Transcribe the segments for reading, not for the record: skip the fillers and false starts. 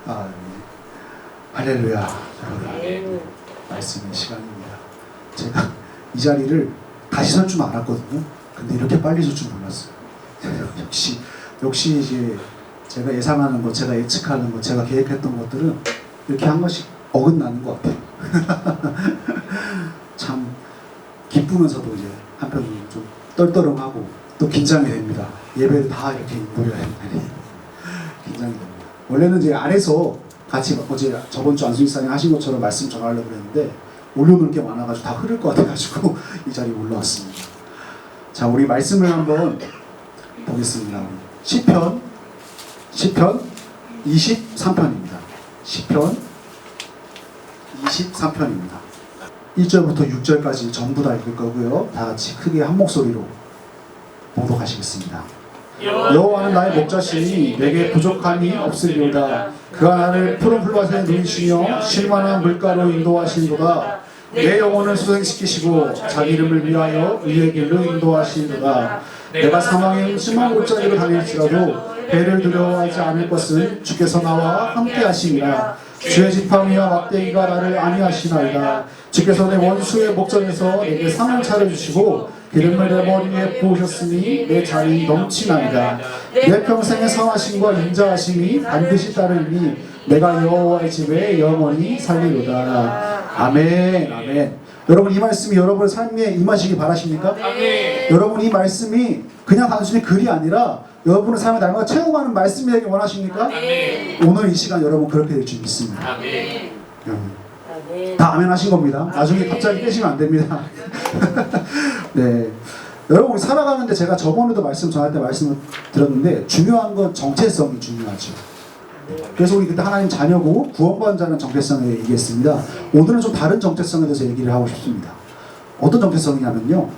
아, 네. 할렐루야. 여러분, 말씀의 시간입니다. 제가 이 자리를 다시 설 줄 알았거든요. 근데 이렇게 빨리 설 줄 몰랐어요. 역시 이제 제가 예상하는 것, 제가 예측하는 것, 제가 계획했던 것들은 이렇게 한 번씩 어긋나는 것 같아요. 참 기쁘면서도 이제 한편으로 좀 떨떠름하고 또 긴장이 됩니다. 예배를 다 이렇게 인도해야 된다니 긴장이 됩니다. 원래는 이제 안에서 같이 어제 저번 주 안수익사님 하신 것처럼 말씀 전하려고 그랬는데 올려놓을 게 많아가지고 다 흐를 것 같아가지고 이 자리에 올라왔습니다. 자, 우리 말씀을 한번 보겠습니다. 시편 23편입니다. 시편 23편입니다. 1절부터 6절까지 전부 다 읽을 거고요. 다 같이 크게 한 목소리로 봉독하시겠습니다. 여호와는 나의 목자시니 내게 부족함이 없으리로다. 그가 나를 푸른 풀밭에 누이시며 쉴만한 물가로 인도하시리로다. 내 영혼을 수생시키시고 자기 이름을 위하여 의의 길로 인도하시리로다. 내가 사망의 심한 골짜기로 다닐지라도 배를 두려워하지 않을 것은 주께서 나와 함께 하심이라. 주의 지팡이와 막대기가 나를 안위하시나이다. 주께서 내 원수의 목전에서 내게 상을 차려주시고 기름을 내 머리에 부으셨으니 내 잔이 넘치나이다. 내 평생의 선하심과 인자하심이 반드시 따르니 내가 여호와의 집에 영원히 살리로다. 아멘. 아멘. 여러분, 이 말씀이 여러분의 삶에 임하시기 바라십니까? 아멘. 여러분, 이 말씀이 그냥 단순히 글이 아니라 여러분의 삶에 날마다 체험하는 말씀이 되길 원하십니까? 아멘. 오늘 이 시간 여러분 그렇게 될 줄 믿습니다. 아멘. 다 아멘 하신 겁니다. 나중에 갑자기 깨시면 안 됩니다. 네, 여러분, 우리 살아가는데 제가 저번에도 말씀 전할 때 말씀을 드렸는데 중요한 건 정체성이 중요하죠. 그래서 우리 그때 하나님 자녀고 구원받은 자는 정체성에 얘기했습니다. 오늘은 좀 다른 정체성에 대해서 얘기를 하고 싶습니다. 어떤 정체성이냐면요,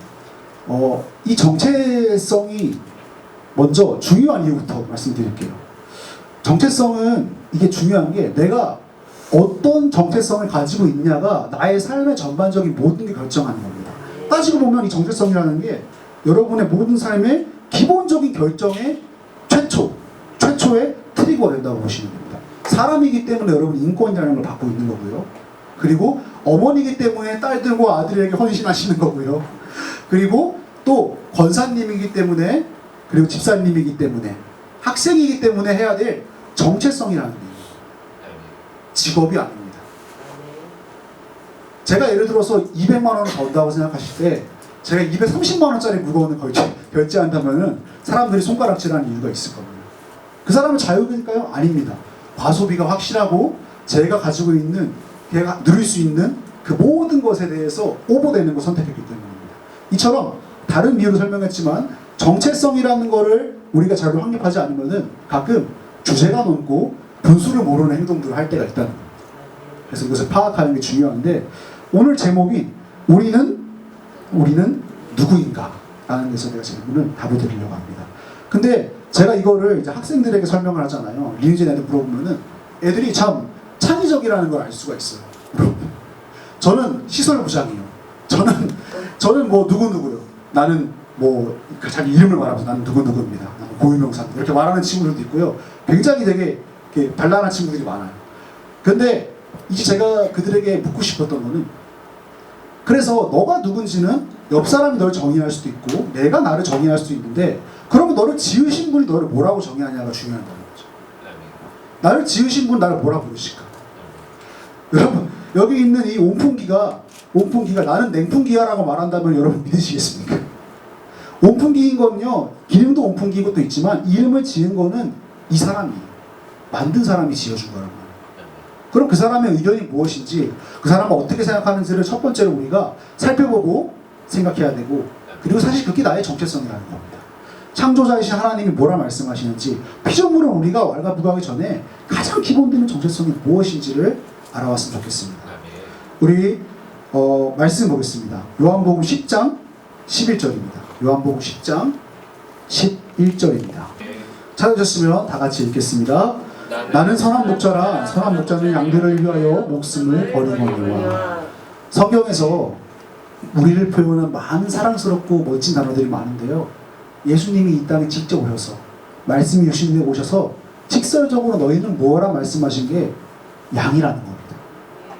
이 정체성이 먼저 중요한 이유부터 말씀드릴게요. 정체성은 이게 중요한 게 내가 어떤 정체성을 가지고 있냐가 나의 삶의 전반적인 모든 게 결정하는 겁니다. 따지고 보면 이 정체성이라는 게 여러분의 모든 삶의 기본적인 결정의 최초의 트리거가 된다고 보시면 됩니다. 사람이기 때문에 여러분 인권이라는 걸 갖고 있는 거고요. 그리고 어머니이기 때문에 딸들과 아들에게 헌신하시는 거고요. 그리고 또 권사님이기 때문에, 그리고 집사님이기 때문에, 학생이기 때문에 해야 될 정체성이라는 게 직업이 아닙니다. 제가 예를 들어서 200만 원을 번다고 생각하실 때 제가 230만 원짜리 물건을 결제한다면은 사람들이 손가락질하는 이유가 있을 겁니다. 그 사람은 자유일까요? 아닙니다. 과소비가 확실하고 제가 가지고 있는, 제가 누릴 수 있는 그 모든 것에 대해서 오버되는 걸 선택했기 때문입니다. 이처럼 다른 이유로 설명했지만 정체성이라는 거를 우리가 잘 확립하지 않으면은 가끔 주제가 넘고 분수를 모르는 행동들을 할 때가 있다는 겁니다. 그래서 이것을 파악하는 게 중요한데, 오늘 제목이 우리는 누구인가? 라는 데서 내가 질문을 답을 드리려고 합니다. 근데 제가 이거를 이제 학생들에게 설명을 하잖아요. 리니지 애들 물어보면은 애들이 참 창의적이라는 걸 알 수가 있어요. 저는 시설부장이에요. 저는 뭐 누구누구요. 나는 뭐 자기 이름을 말하면서 나는 누구누구입니다. 나는 고유명사입니다. 이렇게 말하는 친구들도 있고요. 굉장히 되게 이렇게 발랄한 친구들이 많아요. 근데 이제 제가 그들에게 묻고 싶었던 거는, 그래서 너가 누군지는 옆 사람이 널 정의할 수도 있고 내가 나를 정의할 수도 있는데, 그러면 너를 지으신 분이 너를 뭐라고 정의하냐가 중요하다는 거죠. 나를 지으신 분 나를 뭐라 부르실까? 여러분, 여기 있는 이 온풍기가 나는 냉풍기야라고 말한다면 여러분 믿으시겠습니까? 온풍기인 건요, 기능도 온풍기인 것도 있지만 이름을 지은 거는 이 사람이, 만든 사람이 지어준 거란 말이에요. 그럼 그 사람의 의견이 무엇인지, 그 사람은 어떻게 생각하는지를 첫 번째로 우리가 살펴보고 생각해야 되고, 그리고 사실 그게 나의 정체성이라는 겁니다. 창조자이신 하나님이 뭐라 말씀하시는지, 피조물은 우리가 왈가부가하기 전에 가장 기본되는 정체성이 무엇인지를 알아왔으면 좋겠습니다. 우리 말씀 보겠습니다. 요한복음 10장 11절입니다. 요한복음 10장 11절입니다. 찾으셨으면 다 같이 읽겠습니다. 나는 선한 목자라 선한 목자는 양들을 위하여 목숨을 버리거니와. 성경에서 우리를 표현한 많은 사랑스럽고 멋진 단어들이 많은데요, 예수님이 이 땅에 직접 오셔서 말씀이 유신에 오셔서 직설적으로 너희는 뭐라 말씀하신 게 양이라는 겁니다.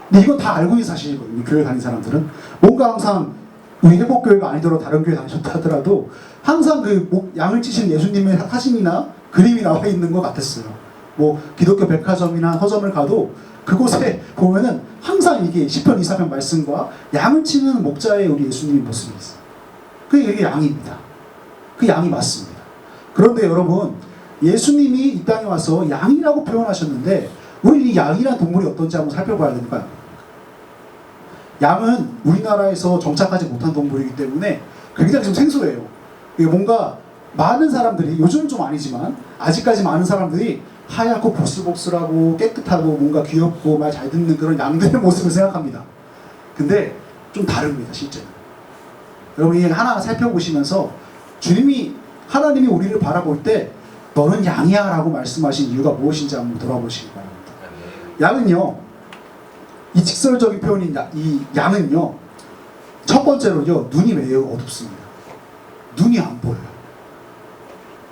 근데 이건 다 알고 있는 사실이거든요. 교회 다니는 사람들은. 뭔가 항상 우리 회복교회가 아니더라도 다른 교회 다니셨다 하더라도 항상 그 양을 찌신 예수님의 사진이나 그림이 나와 있는 것 같았어요. 뭐 기독교 백화점이나 서점을 가도 그곳에 보면은 항상 이게 시편 24편 말씀과 양을 치는 목자의 우리 예수님의 모습이 있어요. 그게 양입니다. 그 양이 맞습니다. 그런데 여러분, 예수님이 이 땅에 와서 양이라고 표현하셨는데 우리 이 양이란 동물이 어떤지 한번 살펴봐야 되니까요. 양은 우리나라에서 정착하지 못한 동물이기 때문에 굉장히 좀 생소해요. 이게 뭔가 많은 사람들이, 요즘은 좀 아니지만 아직까지 많은 사람들이 하얗고 보슬보슬하고 깨끗하고 뭔가 귀엽고 말 잘 듣는 그런 양들의 모습을 생각합니다. 근데 좀 다릅니다, 실제는. 여러분, 이 하나하나 살펴보시면서 하나님이 우리를 바라볼 때 너는 양이야 라고 말씀하신 이유가 무엇인지 한번 돌아보시기 바랍니다. 양은요, 이 직설적인 표현인 이 양은요, 첫 번째로요, 눈이 매우 어둡습니다. 눈이 안 보여요.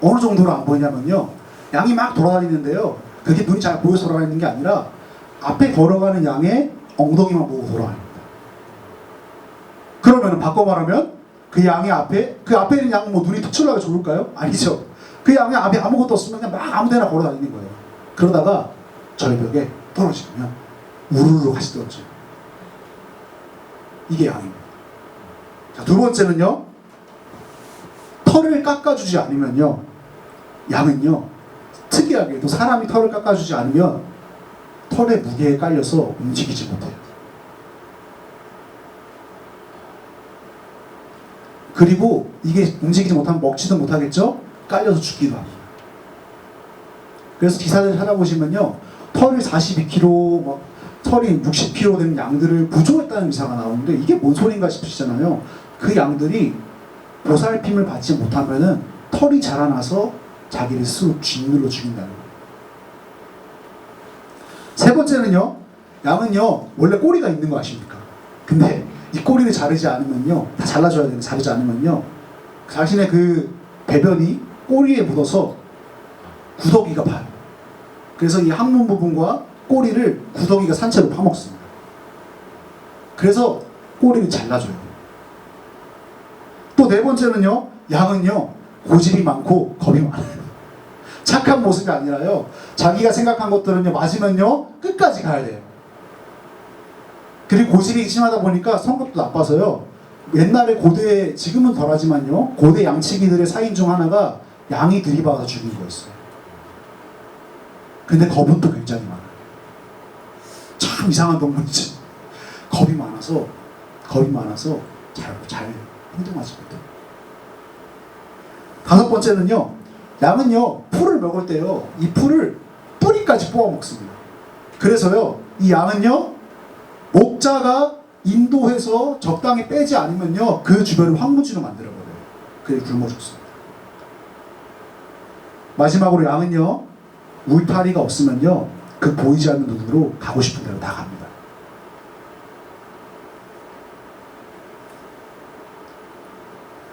어느 정도로 안 보이냐면요, 양이 막 돌아다니는데요, 그게 눈이 잘 보여서 돌아다니는 게 아니라 앞에 걸어가는 양의 엉덩이만 보고 돌아다닙니다. 그러면 바꿔 말하면 그 양의 앞에 있는 양은 뭐 눈이 특출나게 좋을까요? 아니죠. 그 양의 앞에 아무것도 없으면 그냥 막 아무 데나 걸어 다니는 거예요. 그러다가 절벽에 떨어지면 우르르 같이 떨어져요. 이게 양입니다. 자, 두 번째는요, 털을 깎아주지 않으면요, 양은요, 특이하게도 사람이 털을 깎아주지 않으면 털의 무게에 깔려서 움직이지 못해요. 그리고 이게 움직이지 못하면 먹지도 못하겠죠? 깔려서 죽기도 합니다. 그래서 기사들 찾아보시면요, 털이 42kg, 막 털이 60kg 되는 양들을 부조했다는 기사가 나오는데 이게 뭔 소린가 싶으시잖아요. 그 양들이 보살핌을 받지 못하면은 털이 자라나서 자기를 스스로 짓눌러 죽인다는 거예요. 세 번째는요, 양은요, 원래 꼬리가 있는 거 아십니까? 근데 이 꼬리를 자르지 않으면요, 다 잘라줘야 되는데 자르지 않으면요, 자신의 그 배변이 꼬리에 묻어서 구더기가 파요. 그래서 이 항문 부분과 꼬리를 구더기가 산채로 파먹습니다. 그래서 꼬리를 잘라줘요. 또 네 번째는요, 양은요, 고집이 많고 겁이 많아요. 착한 모습이 아니라요, 자기가 생각한 것들은요, 맞으면요, 끝까지 가야 돼요. 그리고 고집이 심하다 보니까 성격도 나빠서요, 옛날에 고대, 지금은 덜하지만요, 고대 양치기들의 사인 중 하나가 양이 들이박아서 죽인 거였어요. 근데 겁은 또 굉장히 많아요. 참 이상한 동물이지. 겁이 많아서 잘 행동하지 못해요. 다섯 번째는요, 양은요, 풀을 먹을 때요, 이 풀을 뿌리까지 뽑아 먹습니다. 그래서요, 이 양은요, 목자가 인도해서 적당히 빼지 않으면요, 그 주변을 황무지로 만들어버려요. 그게 굶어 죽습니다. 마지막으로 양은요, 울타리가 없으면요, 그 보이지 않는 눈으로 가고 싶은 대로 나갑니다.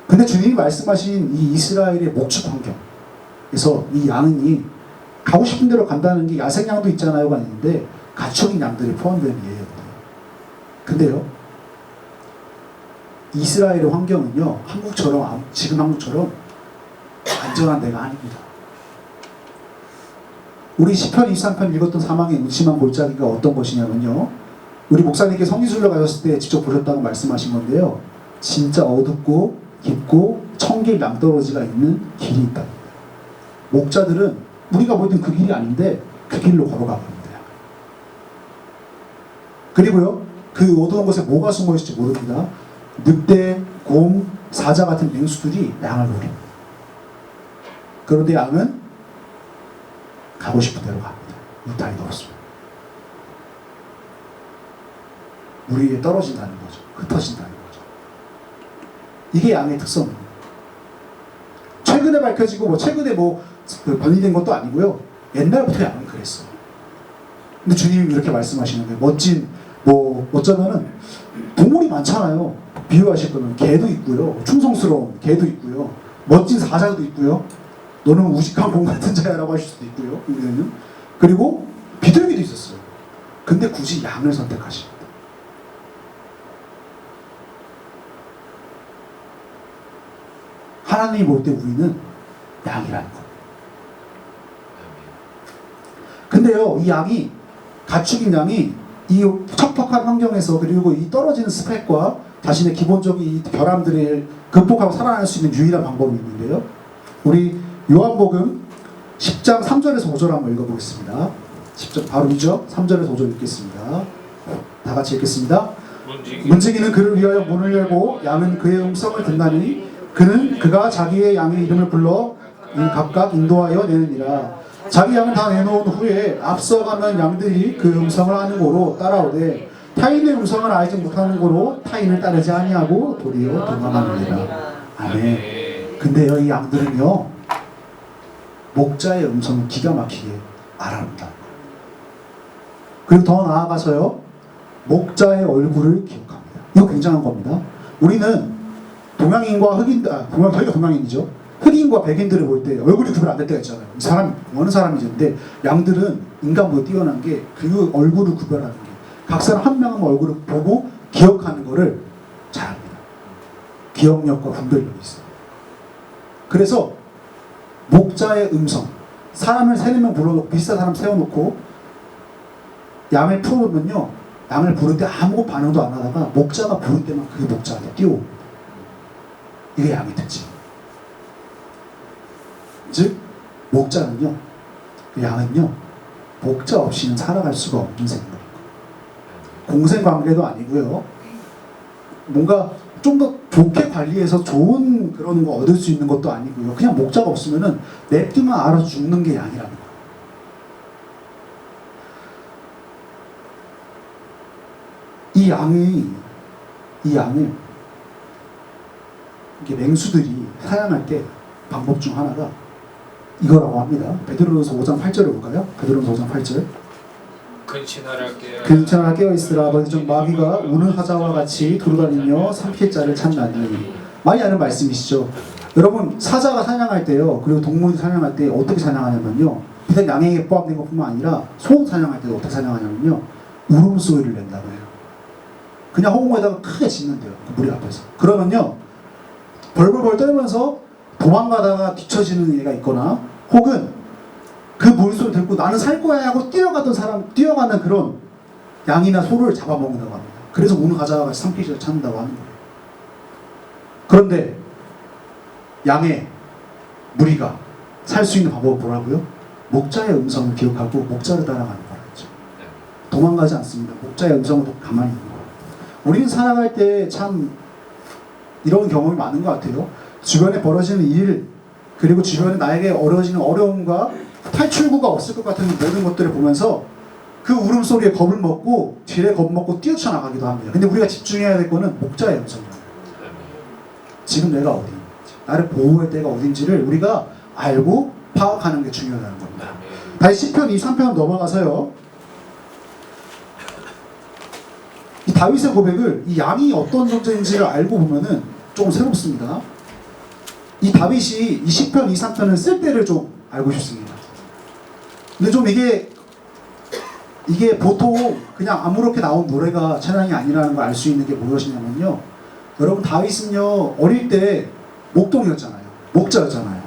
근데 주님이 말씀하신 이 이스라엘의 목축 환경에서 이 양이 가고 싶은 대로 간다는 게 야생양도 있잖아요가 있는데 가축인 양들이 포함되는 예예요. 근데요, 이스라엘의 환경은요, 지금 한국처럼 안전한 데가 아닙니다. 우리 시편 23편 읽었던 사망의 음침한 골짜기가 어떤 것이냐면요, 우리 목사님께 성지순례 가셨을 때 직접 보셨다고 말씀하신 건데요, 진짜 어둡고 깊고 청길 낭떠러지가 있는 길이 있다. 목자들은 우리가 보던 그 길이 아닌데 그 길로 걸어가 봅니다. 그리고요, 그 어두운 곳에 뭐가 숨어 있을지 모릅니다. 늑대, 곰, 사자 같은 맹수들이 양을 노립니다. 그런데 양은 가고 싶은 대로 갑니다. 울타리가 없습니다. 물 위에 떨어진다는 거죠. 흩어진다는 거죠. 이게 양의 특성입니다. 최근에 밝혀지고 최근에 변이된 것도 아니고요, 옛날부터 양은 그랬어요. 근데 주님이 이렇게 말씀하시는 거예요. 멋진, 어쩌면은 동물이 많잖아요. 비유하실 거면 개도 있고요, 충성스러운 개도 있고요, 멋진 사자도 있고요, 너는 우직한 공 같은 자야라고 하실 수도 있고요. 그리고 비둘기도 있었어요. 근데 굳이 양을 선택하십니다. 하나님이 볼 때 우리는 양이라는 거. 근데요, 이 양이, 가축인 양이 이 척박한 환경에서, 그리고 이 떨어지는 스펙과 자신의 기본적인 이 결함들을 극복하고 살아날 수 있는 유일한 방법이 있는데요. 우리 요한복음 10장 3절에서 5절 한번 읽어보겠습니다. 10절 바로 2절 3절에서 5절 읽겠습니다. 다 같이 읽겠습니다. 문지기는 그를 위하여 문을 열고 양은 그의 음성을 듣나니 그는 그가 자기의 양의 이름을 불러 각각 인도하여 내느니라. 자기 양은 다 내놓은 후에 앞서가는 양들이 그 음성을 아는 고로 따라오되 타인의 음성을 알지 못하는 고로 타인을 따르지 아니하고 도리어 도망하느니라. 아멘. 근데요, 이 양들은요, 목자의 음성을 기가 막히게 알아낸다. 그리고 더 나아가서요, 목자의 얼굴을 기억합니다. 이거 굉장한 겁니다. 우리는 동양인과 저희가 동양인이죠. 흑인과 백인들을 볼 때 얼굴이 구별 안 될 때가 있잖아요. 이 사람이 어느 사람이지. 근데 양들은 인간보다 뛰어난 게 그 얼굴을 구별하는 게, 각 사람 한 명 한 명 얼굴을 보고 기억하는 거를 잘합니다. 기억력과 분별력이 있어요. 그래서 목자의 음성, 사람을 3-4명 불러놓고 비슷한 사람 세워놓고 양을 풀어보면요, 양을 부를 때 아무 반응도 안 하다가 목자가 부를 때만 그 목자한테 뛰어옵니다. 이게 양의 특징. 즉 목자는요, 양은요, 목자 없이는 살아갈 수가 없는 생물인 거예요. 공생관계도 아니고요, 뭔가 좀 더 좋게 관리해서 좋은 그런 거 얻을 수 있는 것도 아니고요, 그냥 목자가 없으면은 냅두면 알아서 죽는 게 양이라는 거예요. 이 양을 이게 맹수들이 사냥할 때 방법 중 하나가 이거라고 합니다. 베드로전서 5장 8절을 볼까요? 베드로전서 5장 8절. 근친하라 깨어있으라. 너희 중 마귀가 우는 사자와 같이 두루다니며 삼킬 자를 찾나니. 많이 아는 말씀이시죠. 여러분, 사자가 사냥할 때요, 그리고 동물이 사냥할 때 어떻게 사냥하냐면요, 비단 양에게 포함된 것뿐만 아니라 소 사냥할 때도 어떻게 사냥하냐면요, 울음소리를 낸다고 해요. 그냥 허공에다가 크게 짖는데요, 그 무리 앞에서. 그러면요, 벌벌벌 떨면서 도망가다가 뒤처지는 애가 있거나, 혹은 그 물소리 듣고 나는 살 거야 하고 뛰어가는 그런 양이나 소를 잡아먹는다고 합니다. 그래서 우는 사자와 같이 삼키기를 찾는다고 하는 거예요. 그런데 양의 무리가 살 수 있는 방법은 뭐라고요? 목자의 음성을 기억하고 목자를 따라가는 거라죠. 도망가지 않습니다. 목자의 음성을 가만히 있는 거예요. 우리는 살아갈 때 참 이런 경험이 많은 것 같아요. 주변에 벌어지는 일, 그리고 주변에 나에게 어려워지는 어려움과 탈출구가 없을 것 같은 모든 것들을 보면서 그 울음소리에 겁을 먹고 뒤에 겁먹고 뛰어쳐나가기도 합니다. 근데 우리가 집중해야 될 거는 목자의 음성입니다. 지금 내가 어디 있는지, 나를 보호할 때가 어딘지를 우리가 알고 파악하는 게 중요하다는 겁니다. 다시 시편 23편 넘어가서요, 이 다윗의 고백을, 이 양이 어떤 존재인지를 알고 보면은 조금 새롭습니다. 이 다윗이 이 시편 23편을 쓸 때를 좀 알고 싶습니다. 근데 좀 이게 보통 그냥 아무렇게 나온 노래가 찬양이 아니라는 걸 알 수 있는 게 무엇이냐면요, 여러분, 다윗은요, 어릴 때 목동이었잖아요. 목자였잖아요.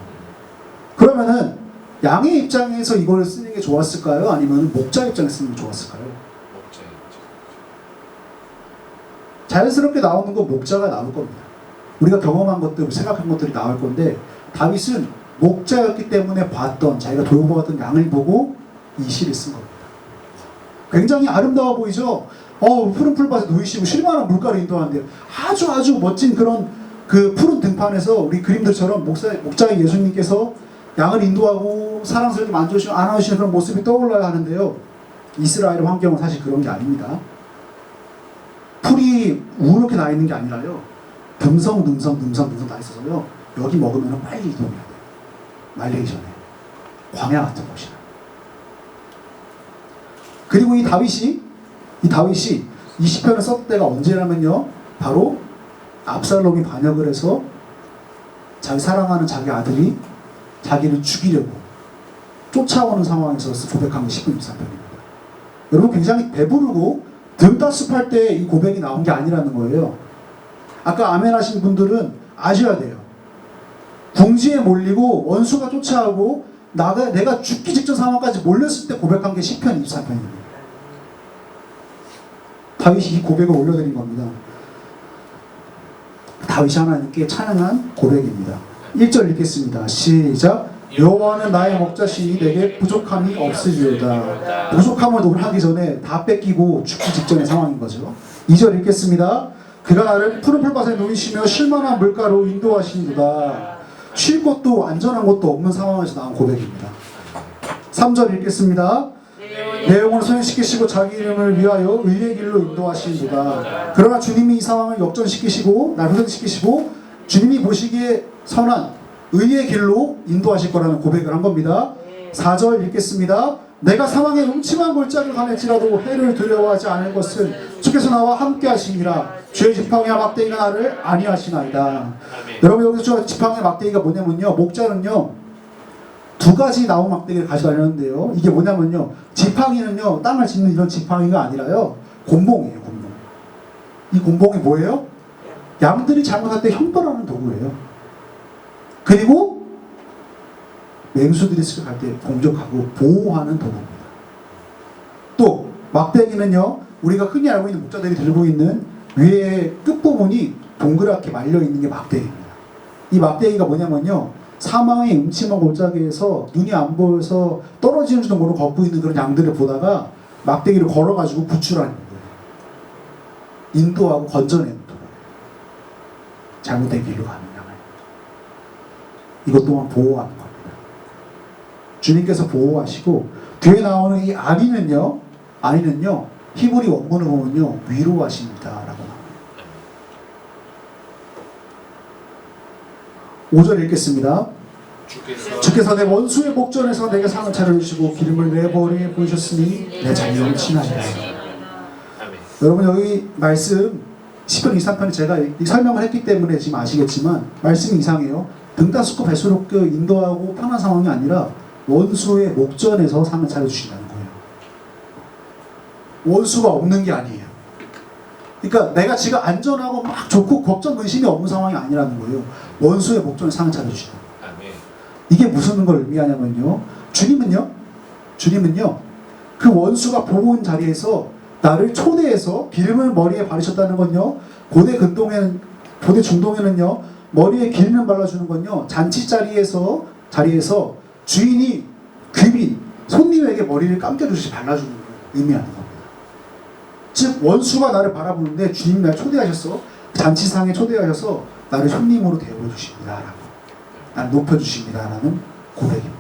그러면은 양의 입장에서 이걸 쓰는 게 좋았을까요? 아니면 목자 입장에서 쓰는 게 좋았을까요? 목자 입장. 자연스럽게 나오는 건 목자가 나올 겁니다. 우리가 경험한 것들, 생각한 것들이 나올 건데, 다윗은 목자였기 때문에 봤던, 자기가 돌보았던 양을 보고 이 시를 쓴 겁니다. 굉장히 아름다워 보이죠? 푸른 풀밭에 누이시고 실만한 물가를 인도하는데, 아주 멋진 그런 그 푸른 등판에서 우리 그림들처럼 목자의 예수님께서 양을 인도하고 사랑스럽게 만져주시고 안아주시는 그런 모습이 떠올라야 하는데요, 이스라엘 환경은 사실 그런 게 아닙니다. 풀이 우렇게 나 있는 게 아니라요, 듬성 나 있어서요, 여기 먹으면 빨리 이동해야 돼요. 말리기 전에. 광야 같은 곳이라. 그리고 이 다윗이 이 시편을 썼을 때가 언제라면요, 바로 압살롬이 반역을 해서 자기 사랑하는 자기 아들이 자기를 죽이려고 쫓아오는 상황에서 고백한 게 10분 23편입니다. 여러분 굉장히 배부르고 등 따스할 때 이 고백이 나온 게 아니라는 거예요. 아까 아멘 하신 분들은 아셔야 돼요. 궁지에 몰리고 원수가 쫓아오고 내가 죽기 직전 상황까지 몰렸을 때 고백한 게 10편 23편입니다. 다윗이 이 고백을 올려드린 겁니다. 다윗이 하나님께 찬양한 고백입니다. 1절 읽겠습니다. 시작. 여호와는 나의 목자시니 내게 부족함이 없으리로다. 부족함을 노력하기 전에 다 뺏기고 죽기 직전의 상황인 거죠. 2절 읽겠습니다. 그가 나를 푸른 풀밭에 누이시며 쉴만한 물가로 인도하시는도다. 쉴 곳도 안전한 곳도 없는 상황에서 나온 고백입니다. 3절 읽겠습니다. 내 영혼을 소생시키시고 자기 이름을 위하여 의의 길로 인도하시는도다. 그러나 주님이 이 상황을 역전시키시고 날 소생시키시고 주님이 보시기에 선한 의의 길로 인도하실 거라는 고백을 한 겁니다. 4절 읽겠습니다. 내가 사망의 음침한 골짜기를 가낼지라도 해를 두려워하지 않을 것은 주께서 나와 함께 하시니라. 주의 지팡이와 막대기가 나를 안위하시나이다. 여러분 여기서 지팡이와 막대기가 뭐냐면요, 목자는요 두 가지 나무 막대기를 가져다니는데요, 이게 뭐냐면요, 지팡이는요 땅을 짚는 이런 지팡이가 아니라요 곤봉이에요. 곤봉. 이 곤봉이 뭐예요? 양들이 잘못할 때 형벌하는 도구예요. 그리고 맹수들이 습격할 때 공격하고 보호하는 도구입니다. 또 막대기는요, 우리가 흔히 알고 있는 목자들이 들고 있는 위에 끝부분이 동그랗게 말려있는 게 막대기입니다. 이 막대기가 뭐냐면요, 사망의 음침한 골짜기에서 눈이 안 보여서 떨어지는 줄도 모르고 걷고 있는 그런 양들을 보다가 막대기를 걸어가지고 구출하는 거예요. 인도하고 건져내는 도구. 잘못된 길로 가는 양을. 이것 또한 보호하는 겁니다. 주님께서 보호하시고, 뒤에 나오는 이 아니는요 히브리 원문을 보면요 위로하십니다 라고 나옵니다. 5절 읽겠습니다. 주께서 내 원수의 목전에서 내게 상을 차려주시고 기름을 내 머리에 부으셨으니 내 자녀를 친하리라. 여러분 여기 말씀 10편 23편에 제가 이 설명을 했기 때문에 지금 아시겠지만 말씀이 이상해요. 등따스고 배수롭게 인도하고 편한 상황이 아니라 원수의 목전에서 상을 차려주신다는 거예요. 원수가 없는 게 아니에요. 그러니까 내가 지금 안전하고 막 좋고 걱정 근심이 없는 상황이 아니라는 거예요. 원수의 목전에 상을 차려주신다. 이게 무슨 걸 의미하냐면요, 주님은요 그 원수가 보호한 자리에서 나를 초대해서 기름을 머리에 바르셨다는 건요, 고대 중동에는요 머리에 기름을 발라주는 건요 잔치 자리에서 주인이 귀빈 손님에게 머리를 감겨주시 발라주는 걸 의미하는 겁니다. 즉 원수가 나를 바라보는데 주님이 나를 초대하셔서 잔치상에 초대하셔서 나를 손님으로 대우해주십니다 라고, 나를 높여주십니다 라는 고백입니다.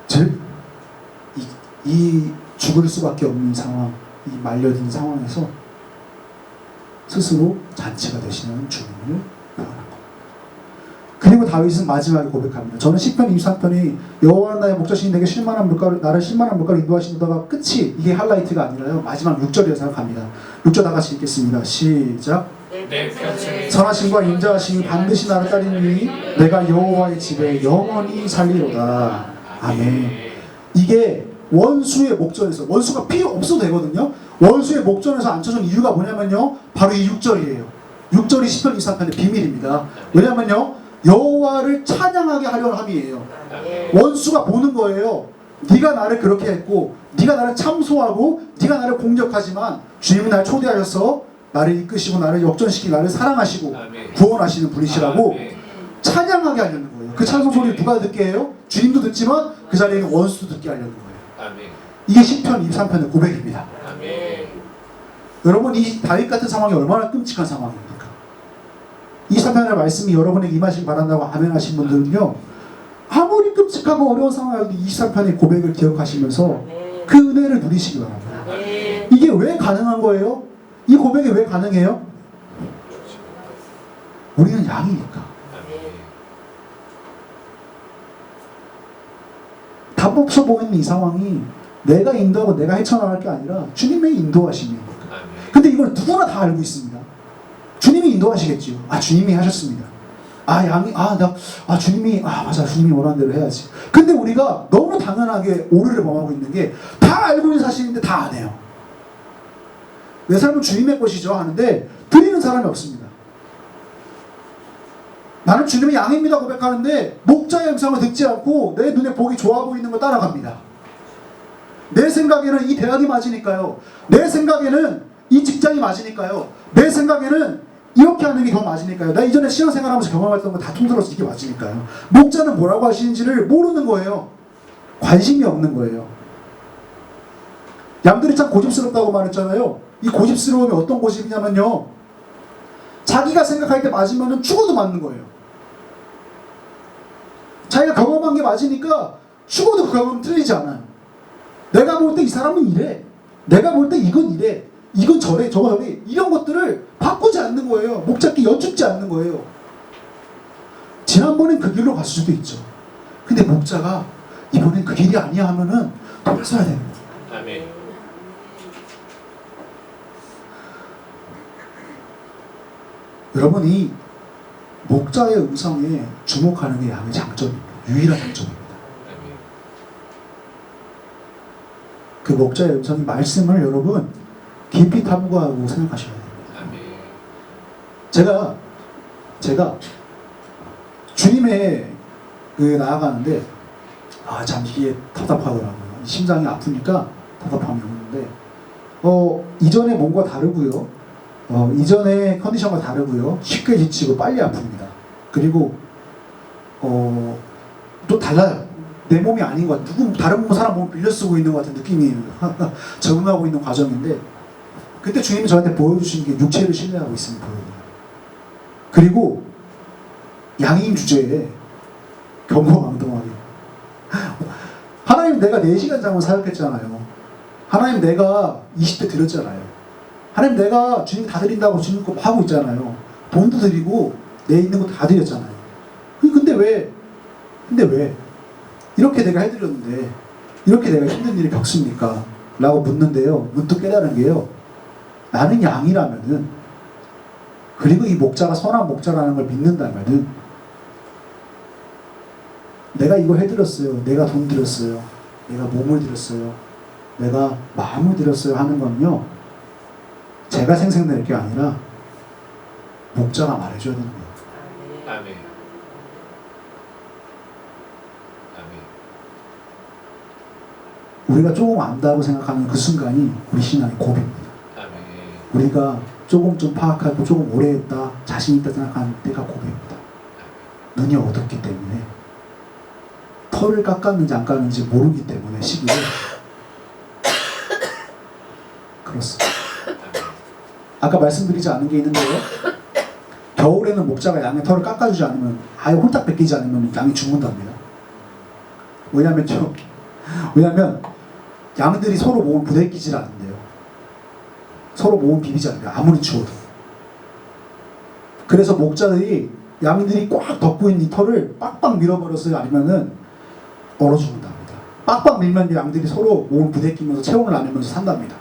즉 이 죽을 수밖에 없는 상황, 이 말려든 상황에서 스스로 잔치가 되시는 주님을 표현한 겁니다. 그리고 다윗은 마지막에 고백합니다. 저는 시편 23편이 여호와는 나의 목자시니 내게 나를 쉴만한 물가로 인도하시는다가 끝이, 이게 하이라이트가 아니라요 마지막 6절이라고 생각합니다. 6절 다 같이 읽겠습니다. 시작. 선하심과 인자하심이 반드시 나를 따르니 내가 여호와의 집에 영원히 살리로다. 아멘. 이게 원수의 목전에서, 원수가 필요 없어도 되거든요. 원수의 목전에서 앉혀준 이유가 뭐냐면요, 바로 이 6절이에요. 6절이 시편 23편의 비밀입니다. 왜냐면요, 여호와를 찬양하게 하려는 함이에요. 원수가 보는 거예요. 네가 나를 그렇게 했고, 네가 나를 참소하고, 네가 나를 공격하지만 주님이 나를 초대하셔서 나를 이끄시고 나를 역전시키고 나를 사랑하시고 구원하시는 분이시라고 찬양하게 하려는 거예요. 그 찬송 소리를 누가 듣게 해요? 주님도 듣지만 그 자리에 있는 원수도 듣게 하려는 거예요. 이게 시편 23편의 고백입니다. 여러분 이 다윗 같은 상황이 얼마나 끔찍한 상황입니까? 23편의 말씀이 여러분에게 임하시기 바란다고 아멘 하신 분들은요, 아무리 끔찍하고 어려운 상황에도 23편의 고백을 기억하시면서 그 은혜를 누리시기 바랍니다. 이게 왜 가능한 거예요? 이 고백이 왜 가능해요? 우리는 양이니까. 답 없어 보이는 이 상황이 내가 인도하고 내가 헤쳐나갈 게 아니라 주님의 인도하심이니까. 근데 이걸 누구나 다 알고 있습니다. 주님이 인도하시겠지요. 아, 주님이 하셨습니다. 양이 주님이 맞아, 주님이 원하는 대로 해야지. 근데 우리가 너무 당연하게 오류를 범하고 있는 게 다 알고 있는 사실인데 다 안 해요. 내 삶은 주님의 것이죠 하는데 드리는 사람이 없습니다. 나는 주님의 양입니다 고백하는데 목자의 음성을 듣지 않고 내 눈에 보기 좋아 보이는 걸 따라갑니다. 내 생각에는 이 대학이 맞으니까요. 내 생각에는 이 직장이 맞으니까요. 내 생각에는 이렇게 하는 게 더 맞으니까요. 나 이전에 신앙생활하면서 경험했던 거 다 통틀어서 이게 맞으니까요. 목자는 뭐라고 하시는지를 모르는 거예요. 관심이 없는 거예요. 양들이 참 고집스럽다고 말했잖아요. 이 고집스러움이 어떤 고집이냐면요, 자기가 생각할 때 맞으면 죽어도 맞는 거예요. 자기가 경험한 게 맞으니까 죽어도 그 경험은 틀리지 않아요. 내가 볼 때 이 사람은 이래, 내가 볼 때 이건 이래, 이건 저래, 저거 저래, 이런 것들을 바꾸지 않는 거예요. 목잡기 여쭙지 않는 거예요. 지난번엔 그 길로 갔을 수도 있죠. 근데 목자가 이번엔 그 길이 아니야 하면은 돌아서야 되는 거예요. 아멘. 여러분, 이 목자의 음성에 주목하는 게 양의 장점입니다. 유일한 장점입니다. 그 목자의 음성이 말씀을 여러분 깊이 탐구하고 생각하셔야 됩니다. 제가 주님의 나아가는데 참 이게 답답하더라고요. 심장이 아프니까 답답함이 오는데 이전에 뭔가 다르고요. 이전에 컨디션과 다르고요. 쉽게 지치고 빨리 아픕니다. 그리고 또 달라요. 내 몸이 아닌 것 같아요. 다른 사람 몸을 빌려 쓰고 있는 것 같은 느낌이 적응하고 있는 과정인데, 그때 주님이 저한테 보여주신 게 육체를 신뢰하고 있음을 보여요. 그리고 양인 주제에 경거망동하게 하나님, 내가 4시간 잠을 사역했잖아요. 하나님, 내가 20대 드렸잖아요. 하나님, 내가 주님 다 드린다고 주님 거 하고 있잖아요. 돈도 드리고 내 있는 것도 다 드렸잖아요. 근데 왜 이렇게 내가 해드렸는데 이렇게 내가 힘든 일을 겪습니까? 라고 묻는데요, 문득 깨달은 게요, 나는 양이라면은, 그리고 이 목자가 선한 목자라는 걸 믿는다면은, 내가 이거 해드렸어요, 내가 돈 드렸어요, 내가 몸을 드렸어요, 내가 마음을 드렸어요 하는 건요, 제가 생색낼 게 아니라 목자가 말해줘야 되는 거예요. 아멘. 우리가 조금 안다고 생각하는 그 순간이 우리 신앙의 고비입니다. 아멘. 우리가 조금 좀 파악하고 조금 오래 했다, 자신 있다 생각하는 때가 고비입니다. 눈이 어둡기 때문에, 털을 깎았는지 안 깎았는지 모르기 때문에 시기를 그렇습니다. 아까 말씀드리지 않은 게 있는데요, 겨울에는 목자가 양의 털을 깎아주지 않으면, 아예 홀딱 벗기지 않으면 양이 죽는답니다. 왜냐면 양들이 서로 몸을 부대끼질 않는데요, 서로 몸을 비비지 않는데요, 아무리 추워도. 그래서 목자들이 양들이 꽉 덮고 있는 이 털을 빡빡 밀어버렸어요. 아니면은 얼어 죽는답니다. 빡빡 밀면 양들이 서로 몸을 부대끼면서 체온을 나누면서 산답니다.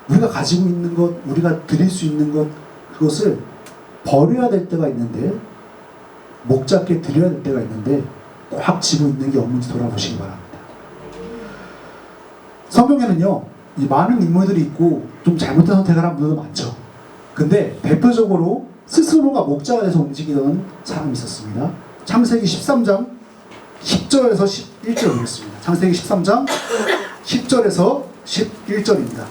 우리가 가지고 있는 것, 우리가 드릴 수 있는 것, 그것을 버려야 될 때가 있는데, 목자께 드려야 될 때가 있는데, 꽉 쥐고 있는 게 없는지 돌아보시기 바랍니다. 성경에는요, 이 많은 인물들이 있고 좀 잘못된 선택을 한 분들도 많죠. 근데 대표적으로 스스로가 목자가 돼서 움직이던 사람이 있었습니다. 창세기 13장 10절에서 11절 보겠습니다. 창세기 13장 10절에서 11절입니다.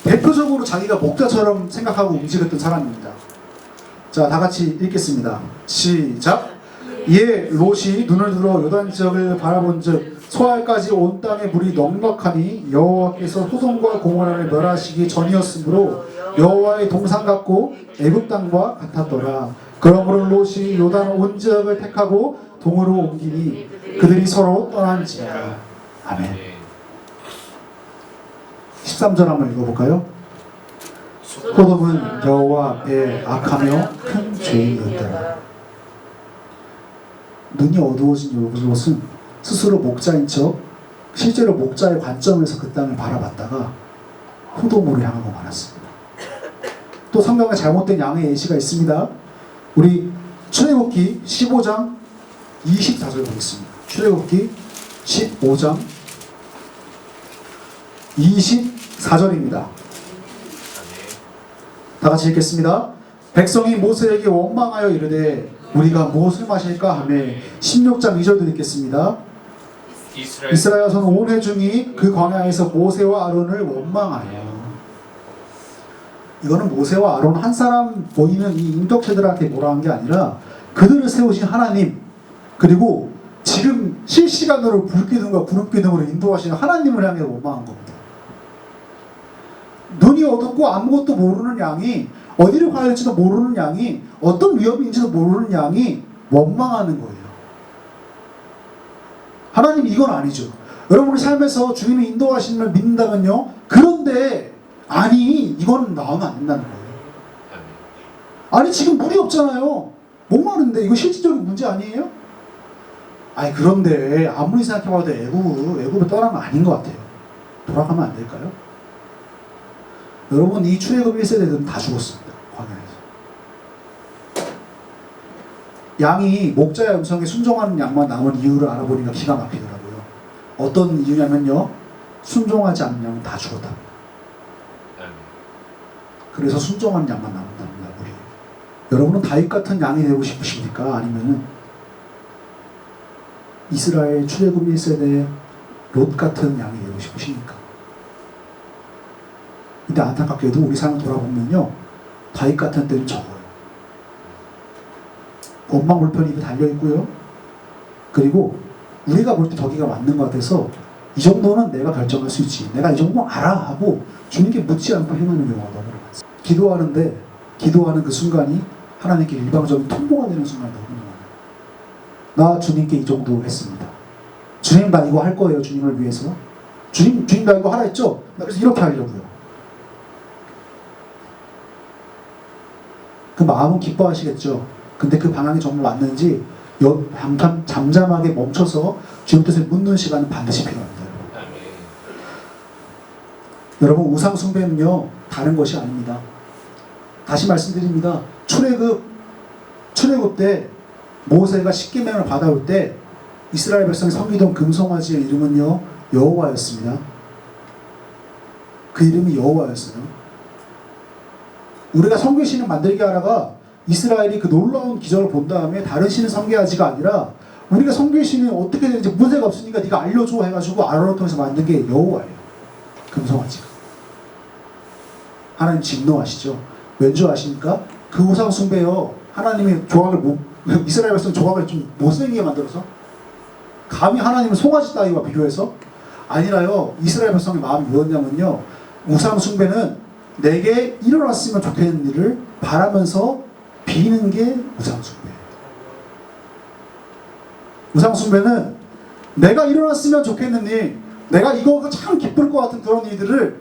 대표적으로 자기가 목자처럼 생각하고 움직였던 사람입니다. 자, 다 같이 읽겠습니다. 시작. 이에 롯이 눈을 들어 요단 지역을 바라본즉 소알까지 온 땅의 물이 넉넉하니 여호와께서 소돔과 고모라를 멸하시기 전이었으므로 여호와의 동산 같고 애굽 땅과 같았더라. 그러므로 롯이 요단 온 지역을 택하고 동으로 옮기니 그들이 서로 떠난지라. 아멘. 13절 한번 읽어볼까요? 소돔은 여호와 앞에 악하며 큰 죄인이었더라. 눈이 어두워진 롯은 스스로 목자인 척, 실제로 목자의 관점에서 그 땅을 바라봤다가 소돔으로 향하고 말았습니다. 또 성경에 잘못된 양의 예시가 있습니다. 우리 출애굽기 15장 24절 보겠습니다. 출애굽기 15장 24절입니다. 다 같이 읽겠습니다. 백성이 모세에게 원망하여 이르되 우리가 무엇을 마실까 하며 16장 2절도 읽겠습니다. 이스라엘 자손 온 회중이 그 광야에서 모세와 아론을 원망하여. 이거는 모세와 아론 한 사람 보이는 이 인격체들한테 뭐라 한 게 아니라 그들을 세우신 하나님, 그리고 지금 실시간으로 불기둥과 구름기둥으로 인도하시는 하나님을 향해 원망한 겁니다. 눈이 어둡고 아무것도 모르는 양이, 어디를 가야 할지도 모르는 양이, 어떤 위협인지도 모르는 양이 원망하는 거예요. 하나님 이건 아니죠. 여러분의 삶에서 주님이 인도하시는 걸 믿는다면요, 그런데 아니 이건 나오면 안 된다는 거예요. 아니 지금 물이 없잖아요. 목마른데 이거 실질적인 문제 아니에요? 아니 그런데 아무리 생각해봐도 애굽을 떠난 거 아닌 것 같아요. 돌아가면 안 될까요? 여러분 이 출애굽 1세대들은 다 죽었습니다. 광야에서. 양이 목자의 음성에 순종하는 양만 남은 이유를 알아보니까 기가 막히더라고요. 어떤 이유냐면요, 순종하지 않는 양은 다 죽었다. 그래서 순종하는 양만 남는답니다. 우리 여러분은 다윗 같은 양이 되고 싶으십니까? 아니면 이스라엘 출애굽 1세대 롯 같은 양이 되고 싶으십니까? 근데 안타깝게도 우리 삶을 돌아보면요, 다윗 같은 때는 적어요. 원망불편 입에 달려있고요, 그리고 우리가 볼 때 저기가 맞는 것 같아서 이 정도는 내가 결정할 수 있지, 내가 이 정도 알아 하고 주님께 묻지 않고 행하는 경우가 너무 많습니다. 기도하는데 기도하는 그 순간이 하나님께 일방적인 통보가 되는 순간이 너무 많아요. 나 주님께 이 정도 했습니다. 주님 나 이거 할 거예요. 주님을 위해서. 주님 나 이거 하라 했죠? 나 그래서 이렇게 하려고요. 그 마음은 기뻐하시겠죠. 근데 그 방향이 정말 맞는지 잠잠하게 멈춰서 주님 뜻을 묻는 시간은 반드시 필요합니다. 여러분 우상 숭배는요 다른 것이 아닙니다. 다시 말씀드립니다. 출애굽 때 모세가 십계명을 받아올 때 이스라엘 백성이 섬기던 금송아지의 이름은요 여호와였습니다. 그 이름이 여호와였어요. 우리가 섬길 신을 만들게 하다가 이스라엘이 그 놀라운 기적을 본 다음에 다른 신을 섬겨야지가 아니라 우리가 섬길 신이 어떻게 되는지 문제가 없으니까 네가 알려줘 해가지고 아론을 통해서 만든 게 여호와예요. 금송아지가. 하나님 진노하시죠. 왠지 아십니까? 그 우상 숭배요, 하나님이 조각을 이스라엘 백성 조각을 좀 못생기게 만들어서 감히 하나님을 송아지 따위와 비교해서 아니라요, 이스라엘 백성의 마음이 뭐였냐면요, 우상 숭배는 내게 일어났으면 좋겠는 일을 바라면서 비는 게 우상 숭배예요. 우상 숭배는 내가 일어났으면 좋겠는 일, 내가 이거 참 기쁠 것 같은 그런 일들을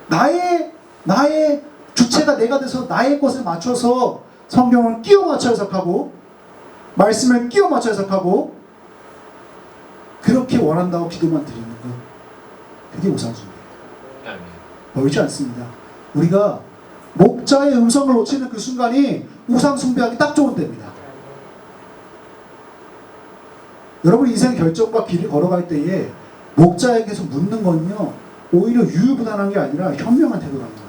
나의 주체가 내가 돼서 나의 것을 맞춰서 성경을 끼워 맞춰 해석하고 말씀을 끼워 맞춰 해석하고 그렇게 원한다고 기도만 드리는 것, 그게 우상숭배예요. 멀지 않습니다. 우리가 목자의 음성을 놓치는 그 순간이 우상숭배하기 딱 좋은 때입니다. 여러분 인생 결정과 길을 걸어갈 때에 목자에게서 묻는 건요 오히려 유유부단한 게 아니라 현명한 태도라는 거예요.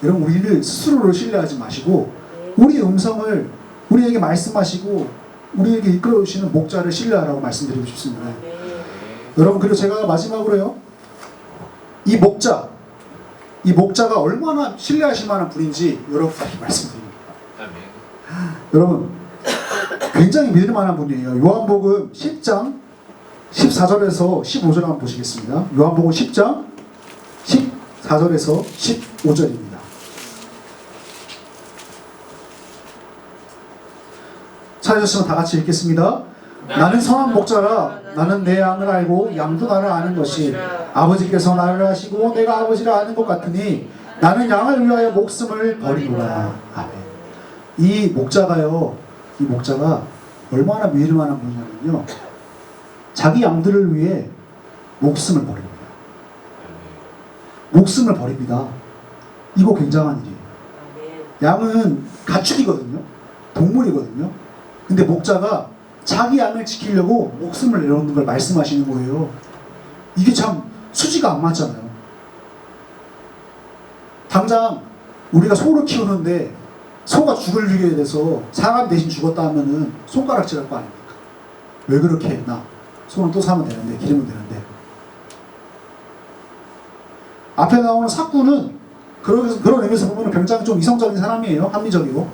여러분 우리를 스스로를 신뢰하지 마시고 우리의 음성을 우리에게 말씀하시고 우리에게 이끌어 주시는 목자를 신뢰하라고 말씀드리고 싶습니다. 여러분 그리고 제가 마지막으로요, 이 목자가 얼마나 신뢰하실 만한 분인지 여러분께 말씀드립니다. 여러분 굉장히 믿을 만한 분이에요. 요한복음 10장 14절에서 15절 한번 보시겠습니다. 요한복음 10장 14절에서 15절입니다. 찾으셨으면 다 같이 읽겠습니다. 나는 선한 목자라. 나는 내 양을 알고 양도 나를 아는 것이 아버지께서 나를 아시고 내가 아버지를 아는 것 같으니 나는 양을 위하여 목숨을 버리노라. 아멘. 이 목자가 얼마나 믿을 만한 분이냐면요, 자기 양들을 위해 목숨을 버립니다. 목숨을 버립니다. 이거 굉장한 일이에요. 양은 가축이거든요. 동물이거든요. 근데 목자가 자기 양을 지키려고 목숨을 내놓는 걸 말씀하시는 거예요. 이게 참 수지가 안 맞잖아요. 당장 우리가 소를 키우는데 소가 죽을 위기에 대해서 사람 대신 죽었다 하면은 손가락질 할 거 아닙니까? 왜 그렇게 했나? 소는 또 사면 되는데, 기르면 되는데. 앞에 나오는 사꾼은 그런 의미에서 보면 굉장히 좀 이성적인 사람이에요. 합리적이고.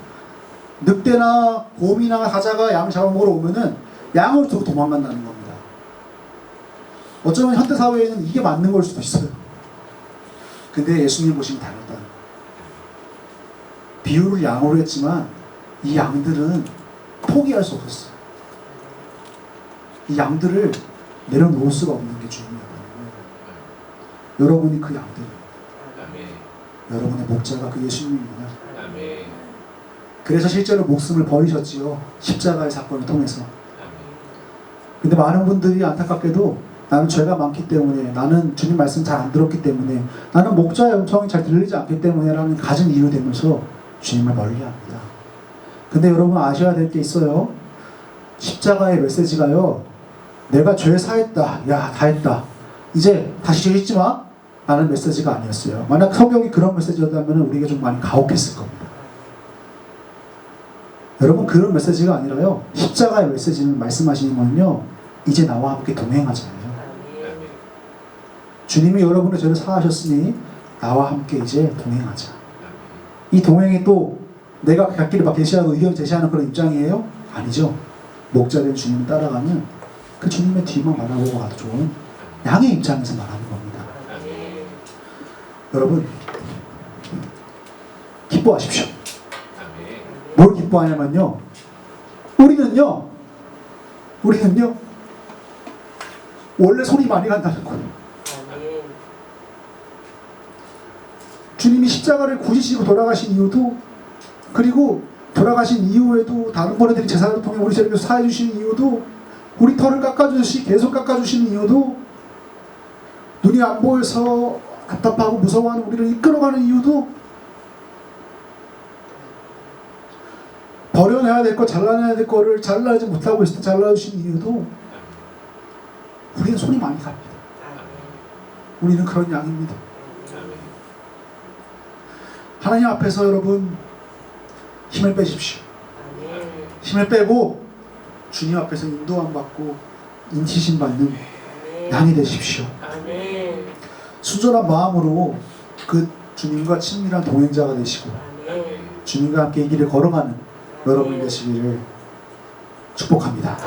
늑대나 곰이나 사자가 양 잡아먹으러 오면은 양을 두고 도망간다는 겁니다. 어쩌면 현대사회에는 이게 맞는 걸 수도 있어요. 근데 예수님 보시면 다르다. 비유를 양으로 했지만 이 양들은 포기할 수 없었어요. 이 양들을 내려놓을 수가 없는 게 주님이었다는 거예요. 여러분이 그 양들, 여러분의 목자가 그 예수님입니다. 그래서 실제로 목숨을 버리셨지요. 십자가의 사건을 통해서. 근데 많은 분들이 안타깝게도 나는 죄가 많기 때문에, 나는 주님 말씀 잘 안 들었기 때문에, 나는 목자의 음성이 잘 들리지 않기 때문에 라는 가진 이유 되면서 주님을 멀리합니다. 근데 여러분 아셔야 될 게 있어요. 십자가의 메시지가요, 내가 죄 사했다, 야 다 했다, 이제 다시 죄 짓지 마 라는 메시지가 아니었어요. 만약 성경이 그런 메시지였다면 우리가 좀 많이 가혹했을 겁니다. 여러분 그런 메시지가 아니라요, 십자가의 메시지는 말씀하시는 건요, 이제 나와 함께 동행하잖아요. 주님이 여러분의 죄를 사하셨으니 나와 함께 이제 동행하자. 이 동행이 또 내가 갈 길을 막 제시하고 의견 제시하는 그런 입장이에요? 아니죠. 목자된 주님을 따라가는 그 주님의 뒤만 바라보고 가도 좋은 양의 입장에서 말하는 겁니다. 여러분 기뻐하십시오. 뭘 기뻐하냐면요, 우리는요 원래 손이 많이 간다는 거예요. 주님이 십자가를 굳이 지고 돌아가신 이유도, 그리고 돌아가신 이후에도 다른 번에들이 제사를 통해 우리 죄를 사해 주시는 이유도, 우리 털을 계속 깎아주시는 이유도, 눈이 안 보여서 답답하고 무서워하는 우리를 이끌어가는 이유도, 버려내야 될 거, 잘라내야 될 거를 잘라내지 못하고 있을 때 잘라주시는 이유도, 우리는 손이 많이 갑니다. 우리는 그런 양입니다. 하나님 앞에서 여러분 힘을 빼십시오. 힘을 빼고 주님 앞에서 인도함 받고 인치심 받는 양이 되십시오. 순전한 마음으로 그 주님과 친밀한 동행자가 되시고 주님과 함께 이 길을 걸어가는 여러분이 되시기를 축복합니다.